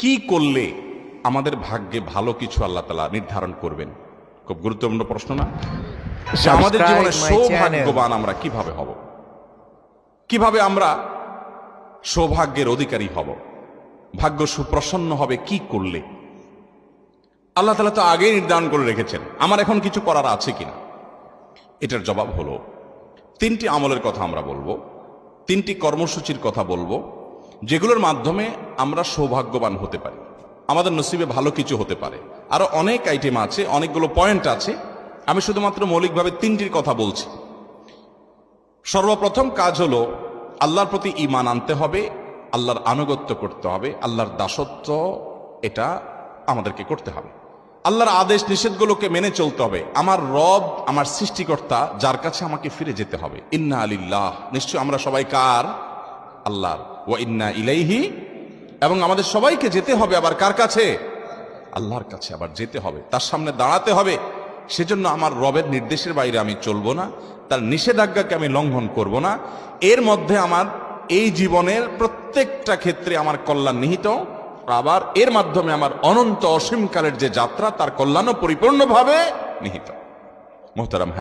কি করলে আমাদের ভাগ্যে ভালো কিছু আল্লাহ তাআলা নির্ধারণ করবেন? খুব গুরুত্বপূর্ণ প্রশ্ন না? যে আমাদের জীবনে সৌভাগ্যবান আমরা কিভাবে হব, কিভাবে আমরা সৌভাগ্যের অধিকারী হব, ভাগ্য সুপ্রসন্ন হবে কি করলে? আল্লাহ তাআলা তো আগেই নির্ধারণ করে রেখেছেন, আমার এখন কিছু করার আছে কিনা। এটার জবাব হলো তিনটি আমলের কথা আমরা বলবো, তিনটি কর্মসূচির কথা বলবো, যেগুলোর মাধ্যমে আমরা সৌভাগ্যবান হতে পারি, আমাদের নসিবে ভালো কিছু হতে পারে। আরো অনেক আইটেম আছে, অনেকগুলো পয়েন্ট আছে, আমি শুধুমাত্র মৌলিকভাবে তিনটির কথা বলছি। সর্বপ্রথম কাজ হলো আল্লাহর প্রতি ঈমান আনতে হবে, আল্লাহর আনুগত্য করতে হবে, আল্লাহর দাসত্ব এটা আমাদেরকে করতে হবে, আল্লাহর আদেশ নিষেধগুলোকে মেনে চলতে হবে। আমার রব, আমার সৃষ্টিকর্তা, যার কাছে আমাকে ফিরে যেতে হবে। ইন্না লিল্লাহ, নিশ্চয় আমরা সবাই কার? আল্লাহর। ওয়া ইন্না ইলাইহি, এবং আমাদের সবাইকে যেতে হবে আবার কার কাছে? আল্লাহর কাছে আবার যেতে হবে, তার সামনে দাঁড়াতে হবে। সেজন্য আমার রবের নির্দেশের বাইরে আমি চলবো না, তার নিষেধাজ্ঞাকে আমি লঙ্ঘন করব না। এর মধ্যে আমার এই জীবনের প্রত্যেকটা ক্ষেত্রে আমার কল্যাণ নিহিত, আবার এর মাধ্যমে আমার অনন্ত অসীমকালের যে যাত্রা তার কল্যাণও পরিপূর্ণভাবে নিহিত। মোহতারাম।